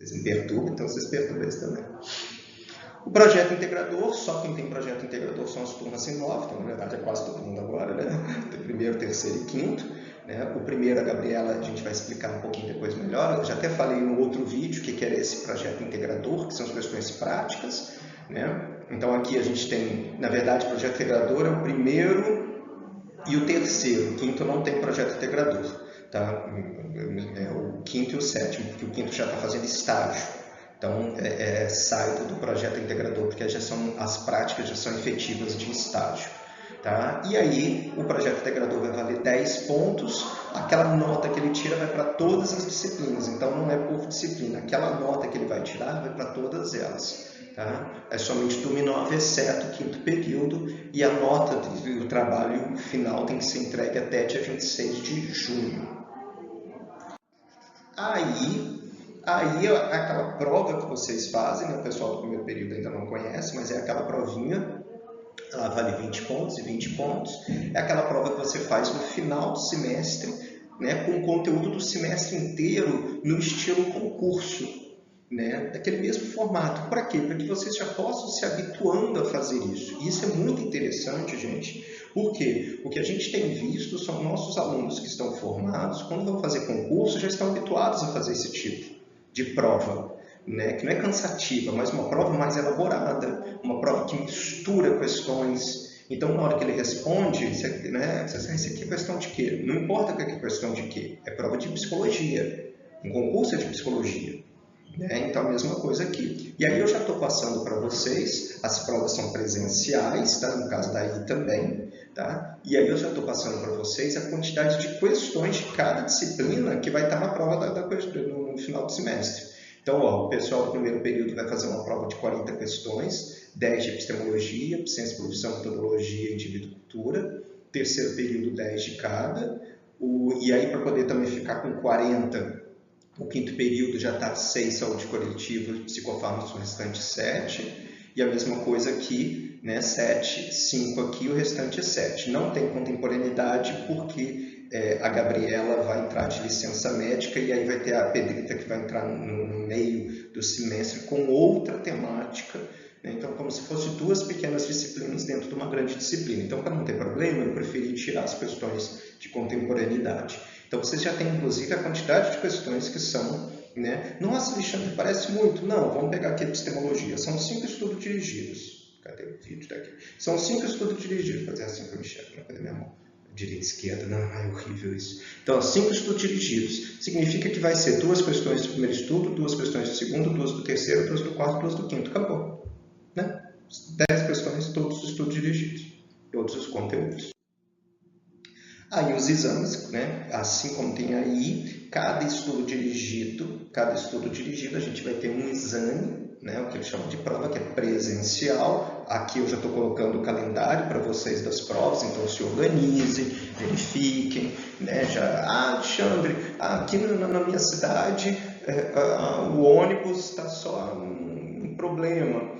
Vocês me perturbam, então vocês perturbam eles também. O projeto integrador, só quem tem projeto integrador são as turmas em 9, então na verdade é quase todo mundo agora, né? Primeiro, terceiro e quinto. Né? O primeiro, a Gabriela, a gente vai explicar um pouquinho depois melhor. Eu já até falei no outro vídeo o que era esse projeto integrador, que são as questões práticas. Né? Então aqui a gente tem, na verdade, o projeto integrador é o primeiro e o terceiro. O quinto não tem projeto integrador. Tá? É o quinto e o sétimo, porque o quinto já está fazendo estágio. Então, sai do projeto integrador, porque as práticas já são efetivas de estágio. Tá? E aí, o projeto integrador vai valer 10 pontos, aquela nota que ele tira vai para todas as disciplinas, então não é por disciplina, aquela nota que ele vai tirar vai para todas elas. Tá? É somente turma 9, exceto o quinto período, e a nota do trabalho final tem que ser entregue até dia 26 de junho. Aí aquela prova que vocês fazem, né? O pessoal do primeiro período ainda não conhece, mas é aquela provinha, ela vale 20 pontos e 20 pontos. É aquela prova que você faz no final do semestre, né? Com o conteúdo do semestre inteiro no estilo concurso, né? Daquele mesmo formato. Para quê? Para que vocês já possam se habituando a fazer isso. E isso é muito interessante, gente. Por quê? O que a gente tem visto são nossos alunos que estão formados, quando vão fazer concurso, já estão habituados a fazer esse tipo de prova, né? Que não é cansativa, mas uma prova mais elaborada, uma prova que mistura questões. Então, na hora que ele responde, né, isso aqui é questão de quê? Não importa que é questão de quê, é prova de psicologia. Um concurso é de psicologia. Né? Então, a mesma coisa aqui. E aí eu já estou passando para vocês, as provas são presenciais, tá? No caso daí também. Tá? E aí eu já estou passando para vocês a quantidade de questões de cada disciplina que vai estar na prova no final do semestre. Então, o pessoal do primeiro período vai fazer uma prova de 40 questões, 10 de epistemologia, ciência, profissão, metodologia, indivíduo, cultura. Terceiro período, 10 de cada. E aí, para poder também ficar com 40, o quinto período já está 6, saúde coletiva, psicofármacos, o restante 7. E a mesma coisa aqui, né, 7, 5 aqui, o restante é 7. Não tem contemporaneidade porque a Gabriela vai entrar de licença médica e aí vai ter a Pedrita que vai entrar no meio do semestre com outra temática. Né? Então, como se fossem duas pequenas disciplinas dentro de uma grande disciplina. Então, para não ter problema, eu preferi tirar as questões de contemporaneidade. Então, vocês já têm, inclusive, a quantidade de questões que são... Né? Nossa, Alexandre, parece muito. Não, vamos pegar aqui a epistemologia. São 5 estudos dirigidos. Cadê o vídeo daqui? São 5 estudos dirigidos. Vou fazer assim para eu enxergar. Cadê minha mão? Direita e esquerda. Não, é horrível isso. Então, 5 estudos dirigidos. Significa que vai ser 2 questões do primeiro estudo, 2 questões do segundo, 2 do terceiro, 2 do quarto, 2 do quinto. Acabou. Né? 10 questões, todos os estudos dirigidos. Todos os conteúdos. Aí os exames, né? Assim como tem aí, cada estudo dirigido, a gente vai ter um exame, né? O que eles chamam de prova, que é presencial. Aqui eu já estou colocando o calendário para vocês das provas, então se organizem, verifiquem, né? Alexandre, aqui na minha cidade o ônibus está só um problema.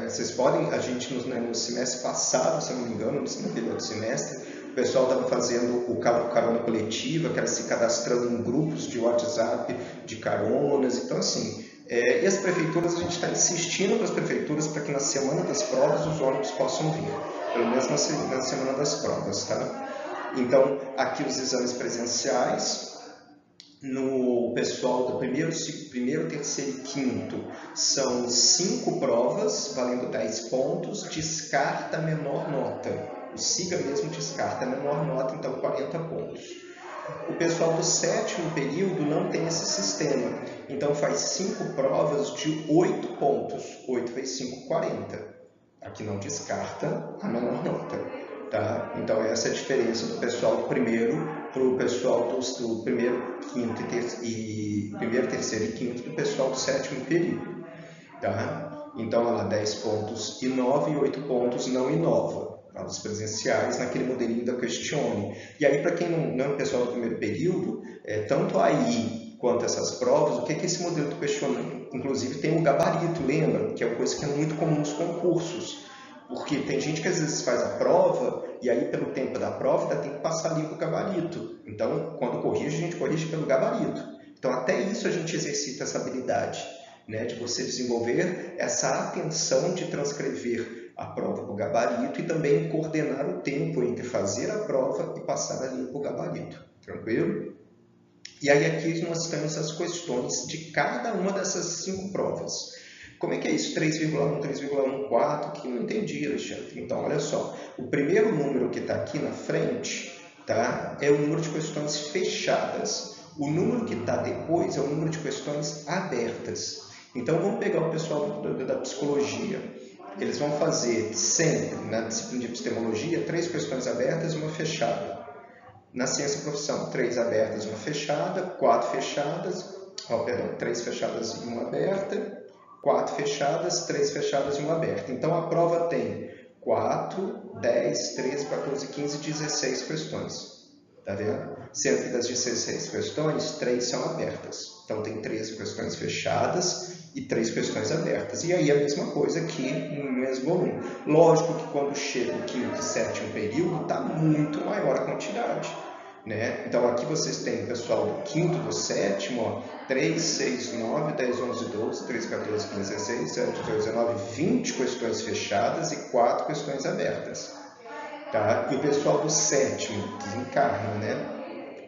Vocês podem, a gente no semestre passado, se eu não me engano, no anterior semestre, o pessoal estava fazendo o carona coletiva, que era se cadastrando em grupos de WhatsApp de caronas, então assim, e as prefeituras, a gente está insistindo para as prefeituras para que na semana das provas os ônibus possam vir, pelo menos na semana das provas, tá? Então, aqui os exames presenciais. No pessoal do primeiro, terceiro e quinto, são 5 provas, valendo 10 pontos, descarta a menor nota. O SIGA mesmo descarta a menor nota, então 40 pontos. O pessoal do sétimo período não tem esse sistema, então faz 5 provas de 8 pontos. 8 vezes 5, 40. Aqui não descarta a menor nota. Tá? Então, essa é a diferença do pessoal do primeiro para o pessoal do primeiro, terceiro e quinto do pessoal do sétimo período. Tá? Então, ela 10 pontos inova e 8 pontos não inova. Aulas presenciais naquele modelinho da Questione. E aí, para quem não é o pessoal do primeiro período, tanto aí quanto essas provas, o que é esse modelo do Questione? Inclusive, tem o gabarito, lembra? Que é uma coisa que é muito comum nos concursos. Porque tem gente que às vezes faz a prova e aí pelo tempo da prova ainda tem que passar ali o gabarito. Então, quando corrige, a gente corrige pelo gabarito. Então, até isso a gente exercita essa habilidade, né, de você desenvolver essa atenção de transcrever a prova para o gabarito e também coordenar o tempo entre fazer a prova e passar ali para o gabarito. Tranquilo? E aí aqui nós temos as questões de cada uma dessas 5 provas. Como é que é isso? 3,1, 3,14, que não entendi, Alexandre. Então, olha só. O primeiro número que está aqui na frente, tá, é o número de questões fechadas. O número que está depois é o número de questões abertas. Então, vamos pegar o pessoal da psicologia. Eles vão fazer sempre, na disciplina de epistemologia, 3 questões abertas e uma fechada. Na ciência e profissão, 3 abertas e uma fechada, 4 fechadas, 3 fechadas e uma aberta, 4 fechadas, 3 fechadas e uma aberta. Então, a prova tem 4, 10, 13, 14, 15, 16 questões. Tá vendo? Sendo que das 16 questões, 3 são abertas. Então, tem 13 questões fechadas e 3 questões abertas. E aí, a mesma coisa aqui no mesmo volume. Lógico que quando chega o quinto e sétimo período, está muito maior a quantidade. Né? Então, aqui vocês têm, pessoal, do quinto do sétimo, ó, 3, 6, 9, 10, 11, 12, 13, 14, 15, 16, 17, 18, 19, 20 questões fechadas e 4 questões abertas. Tá? E o pessoal do sétimo, que encarna, né?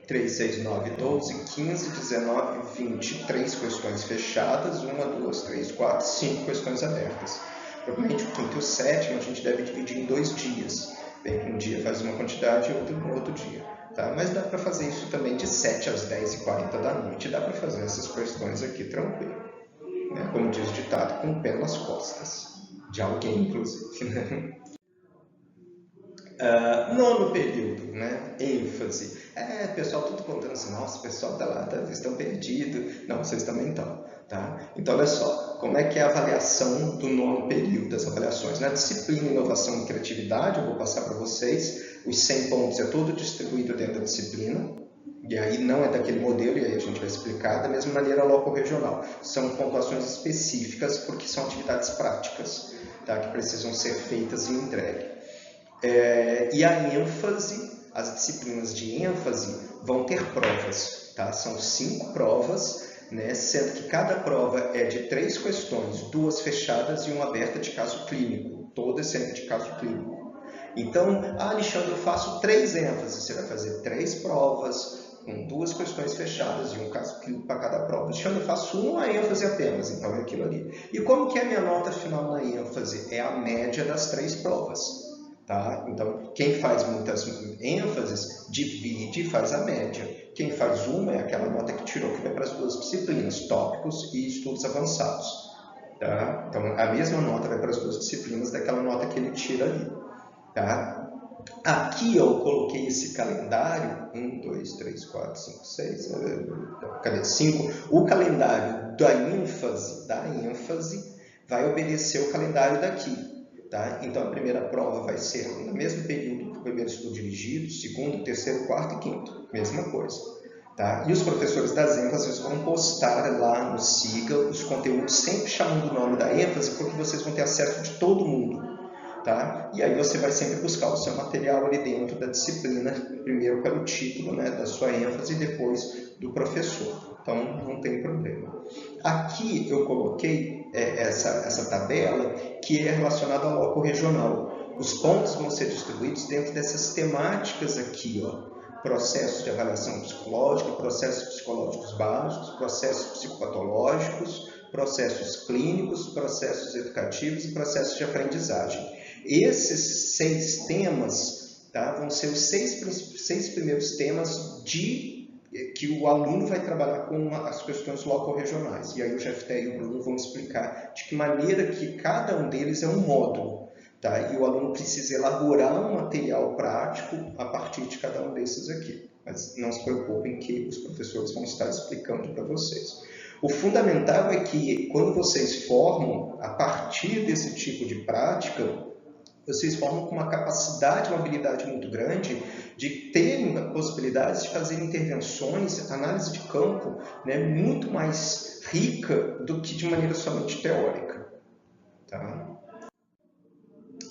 3, 6, 9, 12, 15, 19, 20, 3 questões fechadas, 1, 2, 3, 4, 5 questões abertas. Provavelmente o quinto e o sétimo a gente deve dividir em 2 dias. Um dia faz uma quantidade e outro no outro dia. Tá? Mas dá para fazer isso também de 7 às 10h40 da noite. Dá para fazer essas questões aqui tranquilo. Né? Como diz o ditado, com o pé nas costas. De alguém, inclusive. Nono período, né? ênfase. Pessoal, tudo contando assim, nossa, o pessoal está lá, vocês estão perdidos. Não, vocês também estão. Tá? Então, olha só, como é que é a avaliação do nono período, das avaliações? Na disciplina Inovação e Criatividade, eu vou passar para vocês, os 100 pontos é todo distribuído dentro da disciplina, e aí não é daquele modelo, e aí a gente vai explicar, da mesma maneira loco-regional. São pontuações específicas porque são atividades práticas, tá? Que precisam ser feitas e entregue. E a ênfase, as disciplinas de ênfase vão ter provas, tá? São 5 provas, né? Sendo que cada prova é de 3 questões, 2 fechadas e uma aberta de caso clínico, todas sempre de caso clínico. Então, Alexandre, eu faço 3 ênfases, você vai fazer 3 provas, com 2 questões fechadas e um caso clínico para cada prova. Alexandre, eu faço uma ênfase apenas, então é aquilo ali. E como que é a minha nota final na ênfase? É a média das 3 provas. Tá? Então, quem faz muitas ênfases, divide e faz a média. Quem faz uma é aquela nota que tirou, que vai para as 2 disciplinas, tópicos e estudos avançados. Tá? Então, a mesma nota vai para as 2 disciplinas daquela nota que ele tira ali. Tá? Aqui eu coloquei esse calendário, 1, 2, 3, 4, 5, 6, cadê? 5. O calendário da ênfase vai obedecer o calendário daqui. Tá? Então, a primeira prova vai ser no mesmo período que o primeiro estudo dirigido, segundo, terceiro, quarto e quinto. Mesma coisa. Tá? E os professores das ênfases vão postar lá no Siga os conteúdos, sempre chamando o nome da ênfase, porque vocês vão ter acesso de todo mundo. Tá? E aí você vai sempre buscar o seu material ali dentro da disciplina, primeiro pelo título, né, da sua ênfase e depois do professor. Então, não tem problema. Aqui eu coloquei essa tabela que é relacionada ao loco regional. Os pontos vão ser distribuídos dentro dessas temáticas aqui, ó. Processos de avaliação psicológica, processos psicológicos básicos, processos psicopatológicos, processos clínicos, processos educativos e processos de aprendizagem. Esses 6 temas, tá, vão ser os 6 primeiros temas que o aluno vai trabalhar com as questões loco-regionais. E aí o Jefté e o Bruno vão explicar de que maneira que cada um deles é um módulo. Tá? E o aluno precisa elaborar um material prático a partir de cada um desses aqui. Mas não se preocupem que os professores vão estar explicando para vocês. O fundamental é que quando vocês formam, a partir desse tipo de prática, vocês formam com uma capacidade, uma habilidade muito grande de terem possibilidades de fazer intervenções, análise de campo, né, muito mais rica do que de maneira somente teórica. Tá?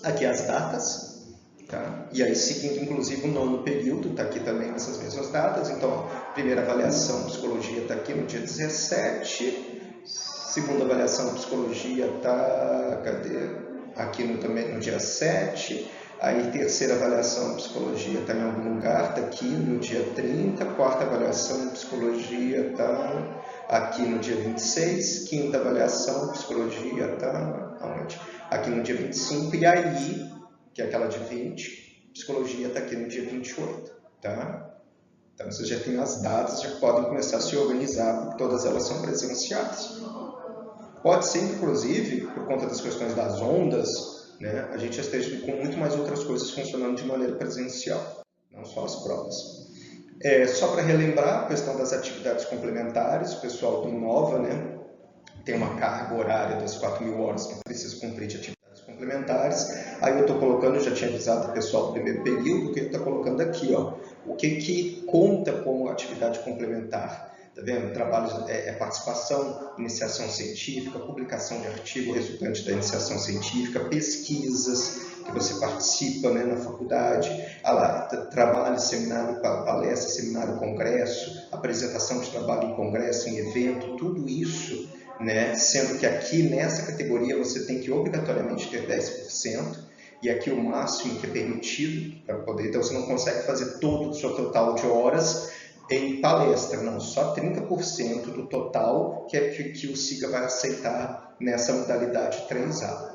Aqui as datas. Tá? E aí, seguindo, inclusive, o nono período, está aqui também nessas mesmas datas. Então, primeira avaliação, psicologia, está aqui no dia 17. Segunda avaliação, psicologia, está aqui também no dia 7. Aí, terceira avaliação, psicologia, está em algum lugar, está aqui no dia 30. Quarta avaliação, psicologia, está aqui no dia 26. Quinta avaliação, psicologia, está aonde? Aqui no dia 25. E aí, que é aquela de 20, psicologia está aqui no dia 28, tá? Então, vocês já têm as datas, já podem começar a se organizar, porque todas elas são presenciais. Pode ser, inclusive, por conta das questões das ondas, né, a gente já esteja com muito mais outras coisas funcionando de maneira presencial, não só as provas. Só para relembrar a questão das atividades complementares, o pessoal do Inova, né, tem uma carga horária das 4.000 horas que precisa cumprir de atividades complementares. Aí eu estou colocando, já tinha avisado o pessoal do primeiro período, que eu estou colocando aqui, ó, o que conta como atividade complementar. Tá vendo? Trabalhos, participação, iniciação científica, publicação de artigo resultante da iniciação científica, pesquisas que você participa, né, na faculdade, trabalho, seminário, palestra, seminário, congresso, apresentação de trabalho em congresso, em evento, tudo isso, né, sendo que aqui nessa categoria você tem que obrigatoriamente ter 10%, e aqui o máximo que é permitido para poder, então você não consegue fazer todo o seu total de horas em palestra, não, só 30% do total que o SIGA vai aceitar nessa modalidade 3A.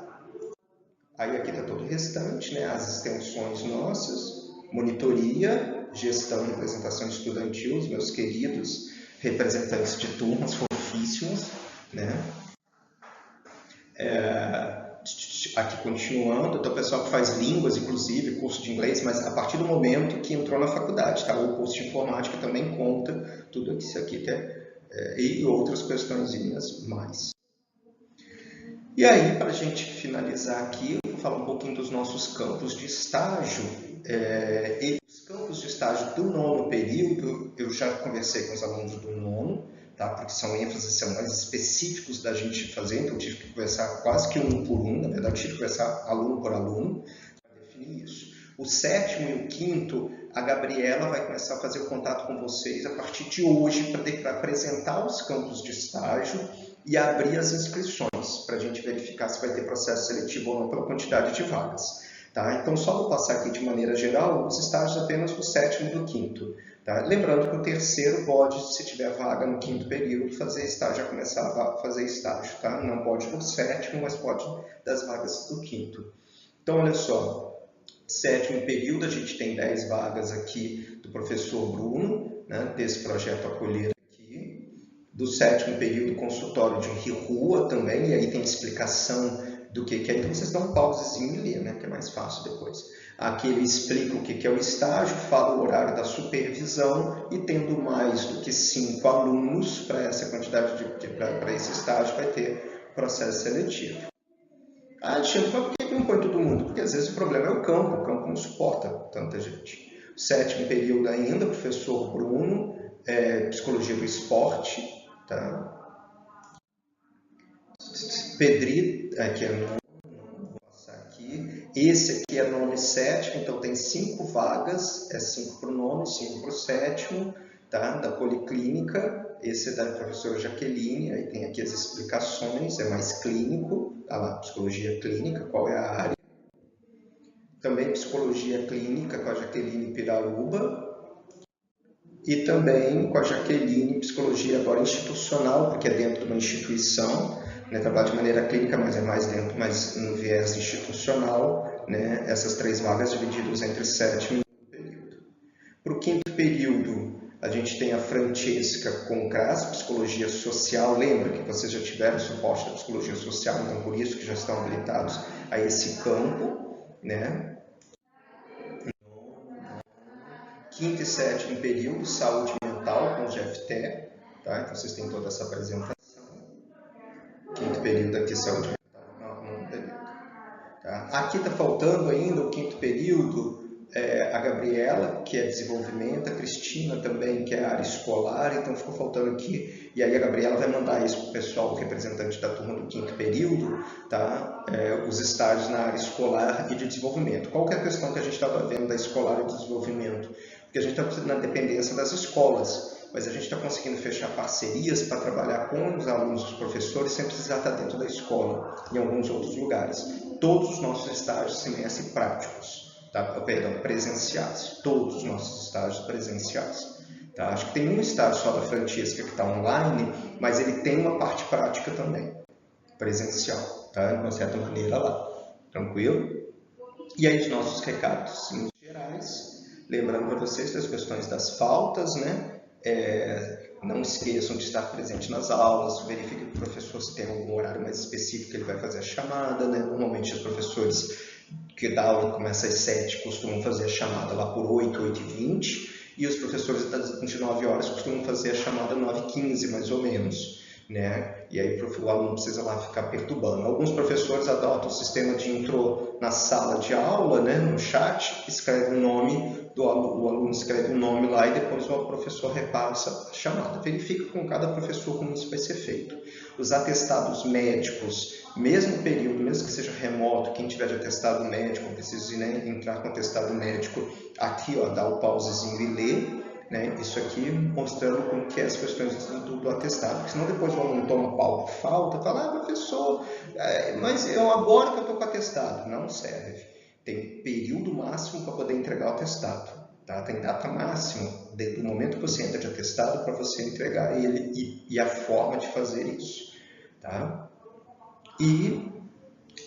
Aí aqui está todo o restante, né, as extensões nossas, monitoria, gestão e representação estudantil, os meus queridos representantes de turmas fofíssimos, né? Aqui continuando, então o pessoal que faz línguas, inclusive, curso de inglês, mas a partir do momento que entrou na faculdade, tá? O curso de informática também conta tudo isso aqui, e outras questõezinhas mais. E aí, para a gente finalizar aqui, eu vou falar um pouquinho dos nossos campos de estágio. Os campos de estágio do nono período, eu já conversei com os alunos do nono, tá? Porque são ênfases, são mais específicos da gente fazer, então eu tive que conversar quase que um por um, na verdade, eu tive que conversar aluno por aluno para definir isso. O sétimo e o quinto, a Gabriela vai começar a fazer o contato com vocês a partir de hoje para apresentar os campos de estágio e abrir as inscrições, para a gente verificar se vai ter processo seletivo ou não pela quantidade de vagas. Tá? Então, só vou passar aqui de maneira geral os estágios apenas do sétimo e do quinto. Tá? Lembrando que o terceiro pode, se tiver vaga no quinto período, fazer estágio, já começar a fazer estágio. Tá? Não pode do sétimo, mas pode das vagas do quinto. Então, olha só, sétimo período a gente tem 10 vagas aqui do professor Bruno, né, desse projeto Acolher aqui. Do sétimo período, consultório de rua também, e aí tem explicação do que é. Então, vocês dão um pausezinho e lê, né, que é mais fácil depois. Aqui ele explica o que é o estágio, fala o horário da supervisão e tendo mais do que 5 alunos para essa quantidade para esse estágio vai ter processo seletivo. Alexandre, mas por que não põe todo mundo? Porque às vezes o problema é o campo não suporta tanta gente. O sétimo período ainda, professor Bruno, psicologia do esporte, tá? Pedrito, aqui é nono, vou passar aqui. Esse aqui é nono e sétimo, então tem 5 vagas, 5 para o nono, 5 para o sétimo, tá? Da Policlínica. Esse é da professora Jaqueline, aí tem aqui as explicações, é mais clínico, tá lá, psicologia clínica, qual é a área. Também psicologia clínica com a Jaqueline Piraúba. E também com a Jaqueline, psicologia agora institucional, porque é dentro de uma instituição, né, trabalha de maneira clínica, mas é mais no viés institucional, né, essas 3 vagas divididas entre sétimo e quinto período. Para o quinto período, a gente tem a Francesca Concras, psicologia social. Lembra que vocês já tiveram suporte da psicologia social, então por isso que já estão habilitados a esse campo, né? Quinto e sétimo período, saúde mental com o GFT, tá? Então vocês têm toda essa apresentação. Quinto período aqui, saúde mental, não período. Tá? Aqui está faltando ainda o quinto período, a Gabriela, que é desenvolvimento, a Cristina também, que é área escolar, então ficou faltando aqui. E aí a Gabriela vai mandar isso para o pessoal, o representante da turma do 5º período, tá? Os estágios na área escolar e de desenvolvimento. Qual que é a questão que a gente estava vendo da escolar e do desenvolvimento? Porque a gente está na dependência das escolas, mas a gente está conseguindo fechar parcerias para trabalhar com os alunos, os professores, sem precisar estar dentro da escola, em alguns outros lugares. Todos os nossos estágios semestre práticos. Tá? Perdão, presenciais, todos os nossos estágios presenciais. Tá? Acho que tem um estágio só da Francesca que está online, mas ele tem uma parte prática também, presencial, tá? De uma certa maneira lá, tranquilo? E aí os nossos recados gerais, lembrando para vocês das questões das faltas, né? Não esqueçam de estar presente nas aulas, verifique que o professor, se tem algum horário mais específico, ele vai fazer a chamada, né? Normalmente os professores que dá aula começa às 7, costumam fazer a chamada lá por 8, 8h20, e os professores de 9 horas costumam fazer a chamada 9h15, mais ou menos, né? E aí o aluno precisa lá ficar perturbando. Alguns professores adotam o sistema de entrou na sala de aula, né, no chat, escreve o nome do aluno, o aluno escreve o nome lá e depois o professor repassa a chamada. Verifica com cada professor como isso vai ser feito. Os atestados médicos, mesmo período, mesmo que seja remoto, quem tiver de atestado médico, precisa, né, entrar com atestado médico, aqui, ó, dá o pausezinho e ler, né, isso aqui mostrando como que é as questões do atestado, porque senão depois o aluno toma pau por falta, fala, professor, mas eu agora que eu estou com atestado. Não serve. Tem período máximo para poder entregar o atestado. Tá? Tem data máxima do momento que você entra de atestado para você entregar ele e a forma de fazer isso. Tá? E,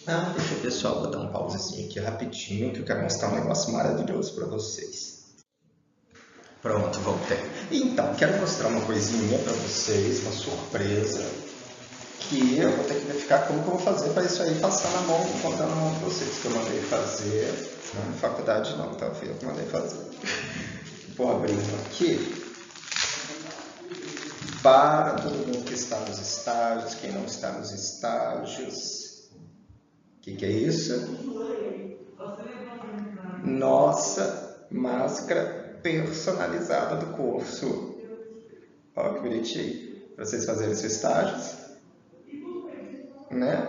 deixa eu ver só, vou dar um pausezinho aqui rapidinho, que eu quero mostrar um negócio maravilhoso para vocês. Pronto, voltei. Então, quero mostrar uma coisinha para vocês, uma surpresa, que eu vou ter que verificar como que eu vou fazer para isso aí passar na mão, contar na mão de vocês, que eu mandei fazer, na faculdade não, tá? Fui eu que mandei fazer. Vou abrir aqui. Para todo mundo que está nos estágios, quem não está nos estágios. O que é isso? Nossa máscara personalizada do curso. Olha que bonitinho. Para vocês fazerem seus estágios. Né?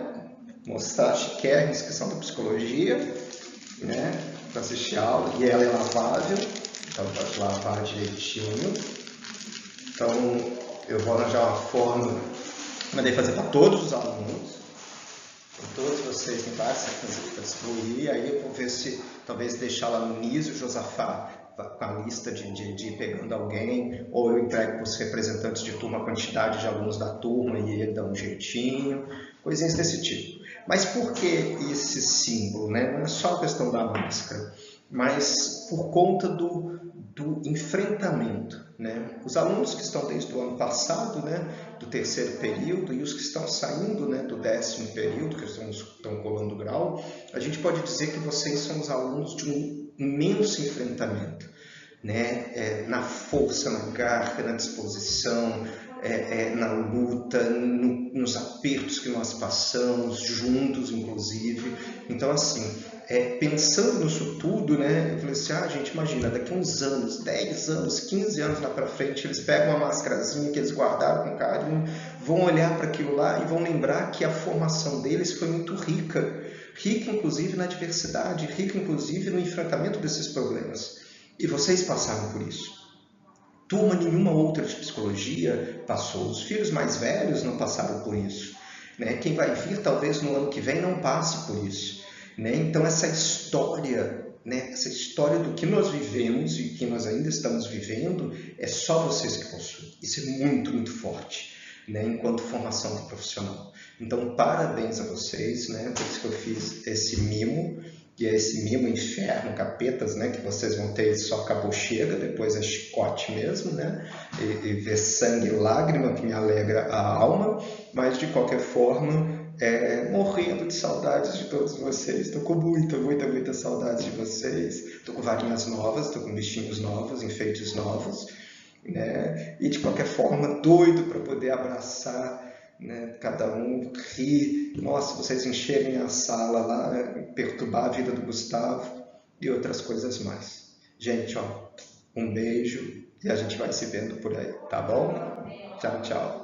Mostrar chiquérrima, inscrição da psicologia. Né? Para assistir a aula. E ela é lavável. Então pode lavar direitinho. Então eu vou arranjar uma forma. Mandei fazer para todos os alunos. Para todos vocês tem várias sequências para distribuir. Aí eu vou ver se talvez deixar lá no Nísio, Josafá, com a lista de ir pegando alguém, ou eu entrego para os representantes de turma a quantidade de alunos da turma e ele dá um jeitinho, coisinhas desse tipo. Mas por que esse símbolo? Né? Não é só a questão da máscara, mas por conta do enfrentamento. Né? Os alunos que estão desde o ano passado, né, do 3º período, e os que estão saindo, né, do 10º período, que estão colando grau, a gente pode dizer que vocês são os alunos de um imenso enfrentamento, né? Na força, na garra, na disposição, na luta, nos apertos que nós passamos, juntos inclusive. Então assim, pensando nisso tudo, né, eu falei assim, gente, imagina, daqui a uns anos, 10 anos, 15 anos lá para frente, eles pegam uma mascarazinha que eles guardaram com carinho, vão olhar para aquilo lá e vão lembrar que a formação deles foi muito rica, inclusive na diversidade, rica inclusive no enfrentamento desses problemas. E vocês passaram por isso. Turma nenhuma outra de psicologia passou. Os filhos mais velhos não passaram por isso. Né? Quem vai vir talvez no ano que vem não passe por isso. Né? Então essa história, né? Essa história do que nós vivemos e que nós ainda estamos vivendo, é só vocês que possuem. Isso é muito, muito forte, né? Enquanto formação de profissional. Então parabéns a vocês, né? Por isso que eu fiz esse mimo. E é esse mimo inferno, capetas, né, que vocês vão ter, só acabou, chega, depois é chicote mesmo, né, e ver sangue e lágrima que me alegra a alma, mas de qualquer forma, morrendo de saudades de todos vocês, estou com muita, muita, muita saudade de vocês, estou com varinhas novas, estou com bichinhos novos, enfeites novos, né, e de qualquer forma, doido para poder abraçar, né, cada um rir, nossa, vocês encherem a sala lá, perturbar a vida do Gustavo, e outras coisas mais. Gente, ó, um beijo e a gente vai se vendo por aí, tá bom? Tchau, tchau.